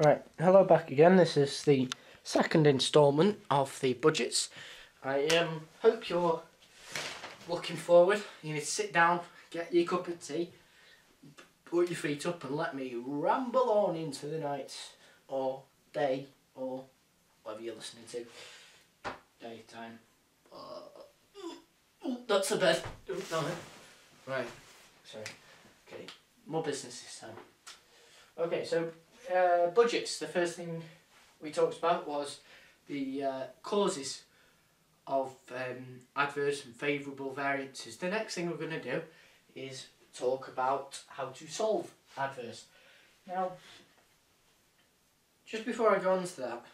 Right, hello back again. This is the second instalment of the budgets. I hope you're looking forward. You need to sit down, get your cup of tea, put your feet up and let me ramble on into the night or day or whatever you're listening to. Daytime. That's a bed. Don't know. Right, sorry. Okay, more business this time. Okay, so budgets. The first thing we talked about was the causes of adverse and favourable variances. The next thing we're going to do is talk about how to solve adverse. Now, just before I go on to that,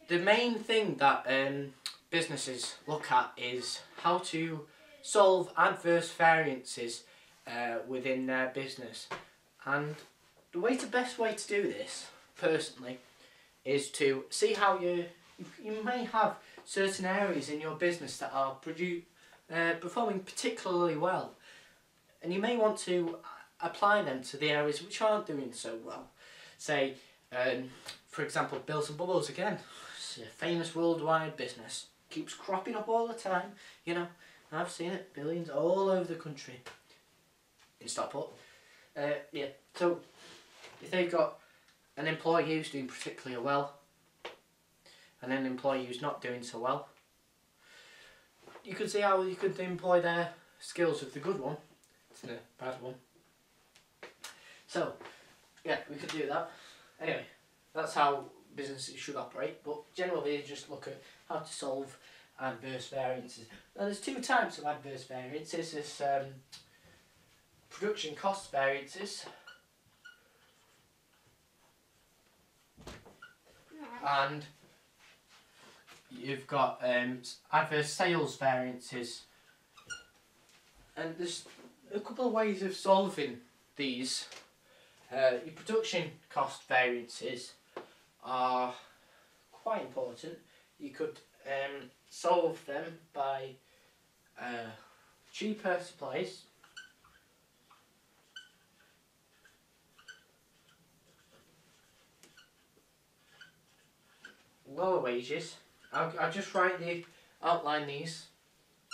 the main thing that businesses look at is how to solve adverse variances within their business. And the best way to do this, personally, is to see how you may have certain areas in your business that are performing particularly well, and you may want to apply them to the areas which aren't doing so well. Say, for example, Bills and Bubbles again. It's a famous worldwide business. Keeps cropping up all the time, you know. I've seen it, billions all over the country. In Stockport. Yeah, so if they've got an employee who's doing particularly well and an employee who's not doing so well, you could see how you could employ their skills with the good one to the bad one. So, yeah, we could do that. Anyway, that's how businesses should operate, but generally just look at how to solve adverse variances. Now there's two types of adverse variances. There's production cost variances and you've got adverse sales variances, and there's a couple of ways of solving these. Your production cost variances are quite important. You could solve them by cheaper supplies, lower wages. I'll just outline these.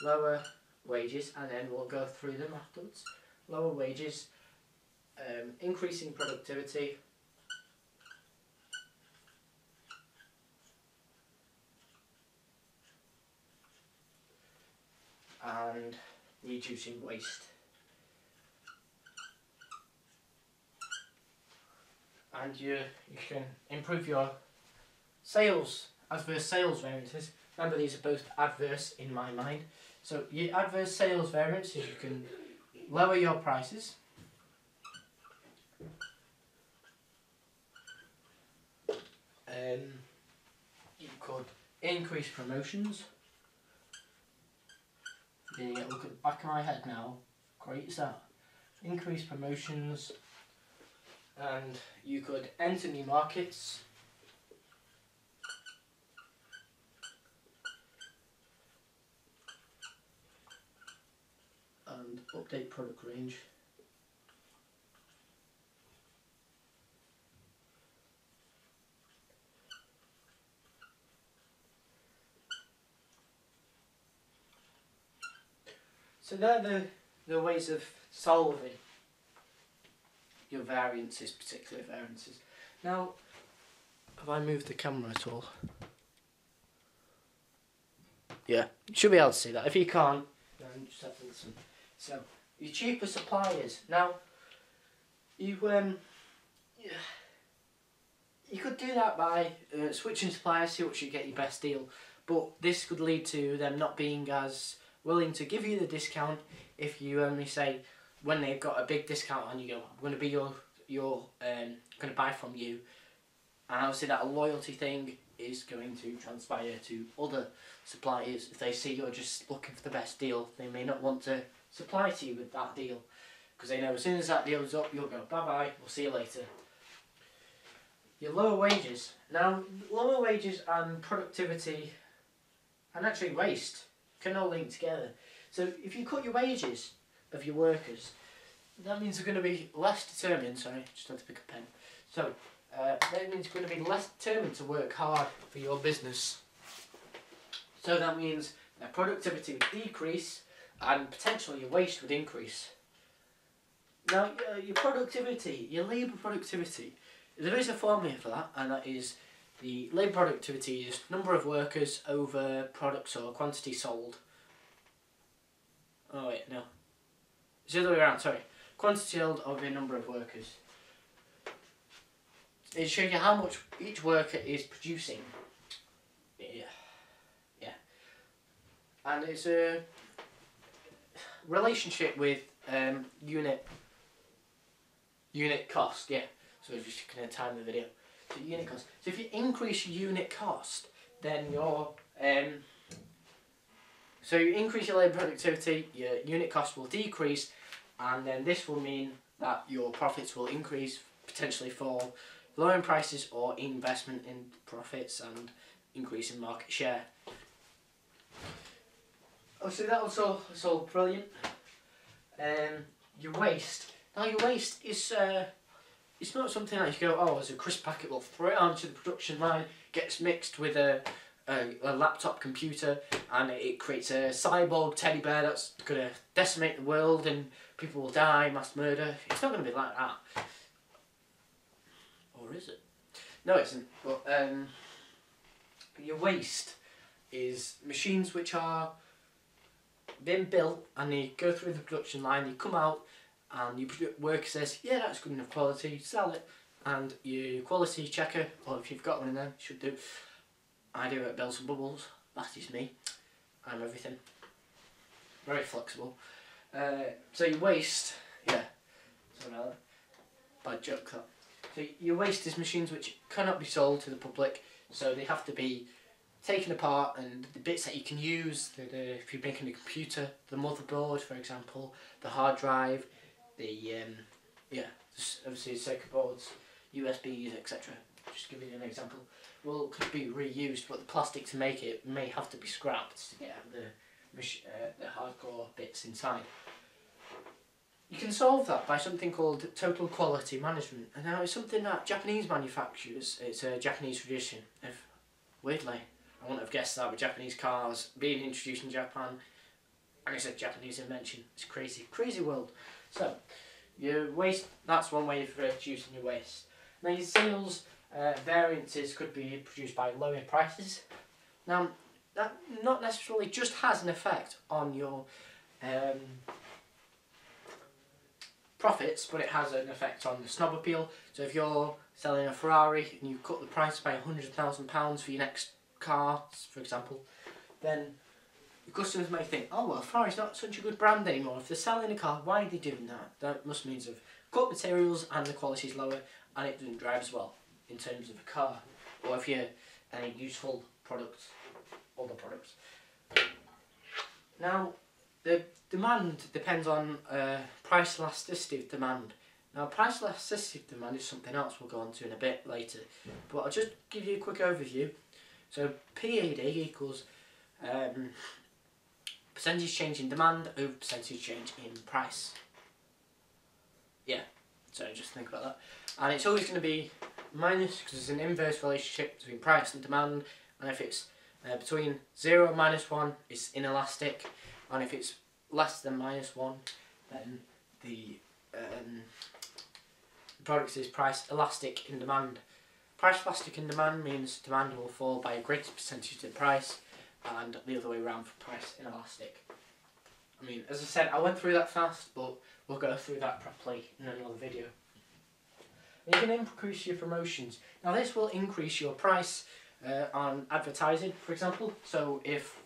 Lower wages, and then we'll go through them afterwards. Lower wages, increasing productivity, and reducing waste. And you can improve your sales, adverse sales variances. Remember, these are both adverse in my mind. So your adverse sales variances, you can lower your prices, you could increase promotions. Yeah, look at the back of my head now. Great is that. Increase promotions, and you could enter new markets. And update product range. So they're the ways of solving your variances, particular variances. Now, have I moved the camera at all? Yeah, you should be able to see that. If you can't, then just have to listen. So, your cheaper suppliers. Now, you could do that by switching suppliers, see which you get your best deal. But this could lead to them not being as willing to give you the discount if you only say, when they've got a big discount on, you go, I'm going to be going to buy from you. And obviously that loyalty thing is going to transpire to other suppliers. If they see you're just looking for the best deal, they may not want to supply to you with that deal, because they know as soon as that deal is up, you'll go, bye bye, we'll see you later. Your lower wages. Now, lower wages and productivity and actually waste can all link together. So if you cut your wages of your workers, that means they're going to be less determined. Sorry, just had to pick a pen. So that means you're going to be less determined to work hard for your business. So that means that productivity would decrease and potentially your waste would increase. Now your productivity, your labour productivity, there is a formula for that, and that is the labour productivity is number of workers over products or quantity sold. Oh wait, no. It's the other way around, sorry. Quantity sold over number of workers. It shows you how much each worker is producing. Yeah. And it's a relationship with unit cost, yeah. So we're just going to time the video. So unit cost. So if you increase your unit cost, then your so you increase your labour productivity, your unit cost will decrease, and then this will mean that your profits will increase, potentially for lowering prices or investment in profits and increase in market share. Oh, so that was all brilliant. Your waste. Now your waste is it's not something that you go, oh, as a crisp packet, we'll throw it onto the production line, gets mixed with a laptop computer, and it creates a cyborg teddy bear that's going to decimate the world and people will die, mass murder. It's not going to be like that. Or is it? No, it isn't. But your waste is machines which are being built and they go through the production line, they come out and your worker says, yeah, that's good enough quality, sell it. And your quality checker, or if you've got one in there, should do. I do it at Bells and Bubbles, that is me. I'm everything. Very flexible. So your waste, yeah, sorry about that. Bad joke that. So your waste is machines which cannot be sold to the public, so they have to be taken apart, and the bits that you can use, if you're making a computer, the motherboard for example, the hard drive, the obviously circuit boards, USBs, etc. Just giving you an example. Well, could be reused, but the plastic to make it may have to be scrapped to get out the hardcore bits inside. You can solve that by something called total quality management, and now it's something that Japanese manufacturers, it's a Japanese tradition. Weirdly, I wouldn't have guessed that with Japanese cars being introduced in Japan, and it's a Japanese invention. It's crazy, crazy world. So, your waste, that's one way of reducing your waste. Now your sales variances could be produced by lower prices. Now, that not necessarily just has an effect on your profits, but it has an effect on the snob appeal. So if you're selling a Ferrari and you cut the price by £100,000 for your next car, for example, then your customers may think, oh well, Ferrari's not such a good brand anymore. If they're selling a car, why are they doing that? That must mean they've cut materials and the quality's lower and it doesn't drive as well in terms of a car. Or if you're any useful products, other products. Now, the demand depends on price elasticity of demand. Now, price elasticity of demand is something else we'll go on to in a bit later, but I'll just give you a quick overview. So PAD equals percentage change in demand over percentage change in price. Yeah, so just think about that. And it's always going to be minus, because there's an inverse relationship between price and demand, and if it's between 0 and -1, it's inelastic, and if it's less than -1, then the product is price elastic in demand. Price elastic in demand means demand will fall by a greater percentage than price, and the other way around for price inelastic. I mean, as I said, I went through that fast, but we'll go through that properly in another video. You can increase your promotions. Now this will increase your price on advertising, for example. So if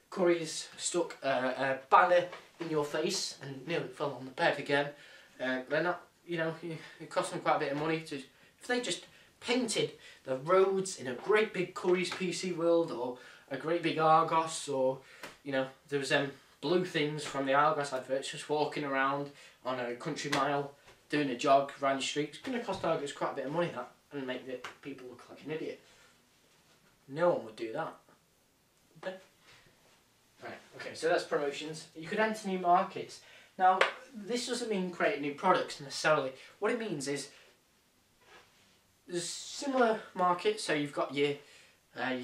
Curry's stuck a banner in your face and nearly fell on the bed again, they're not, you know, it costs them quite a bit of money to, if they just painted the roads in a great big Curry's PC World or a great big Argos, or, you know, there was blue things from the Argos adverts just walking around on a country mile doing a jog around the street. It's going to cost Argos quite a bit of money, that, and make the people look like an idiot. No one would do that. Okay. Right, okay, so that's promotions. You could enter new markets. Now, this doesn't mean creating new products necessarily. What it means is there's similar markets. So you've got your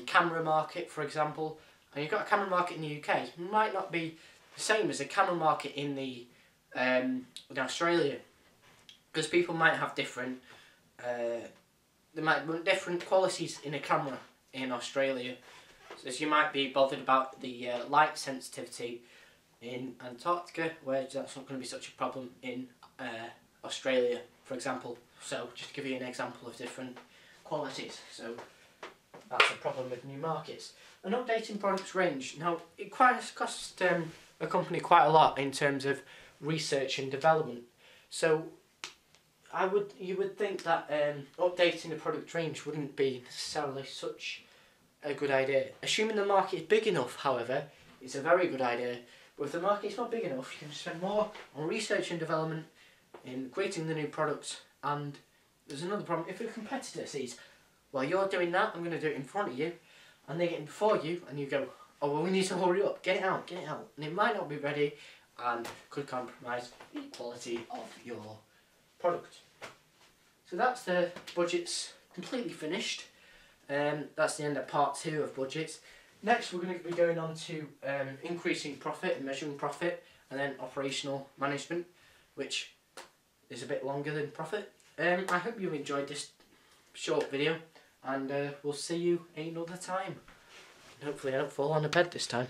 camera market, for example, and you've got a camera market in the UK. It might not be the same as a camera market in in Australia, because people might have different they might want different qualities in a camera in Australia. So you might be bothered about the light sensitivity in Antarctica, whereas that's not going to be such a problem in Australia, for example. So just to give you an example of different qualities. So that's a problem with new markets. And updating products range. Now it costs a company quite a lot in terms of research and development. So you would think that updating the product range wouldn't be necessarily such a good idea. Assuming the market is big enough, however, it's a very good idea. But if the market is not big enough, you can spend more on research and development, in creating the new products. And there's another problem. If a competitor sees, while you're doing that, I'm going to do it in front of you, and they get in before you, and you go, oh well, we need to hurry up, get it out, and it might not be ready, and could compromise the quality of your product. So that's the budgets completely finished. That's the end of part 2 of budgets. Next we're going to be going on to increasing profit and measuring profit, and then operational management, which is a bit longer than profit. I hope you enjoyed this short video, and we'll see you another time. Hopefully I don't fall on the bed this time.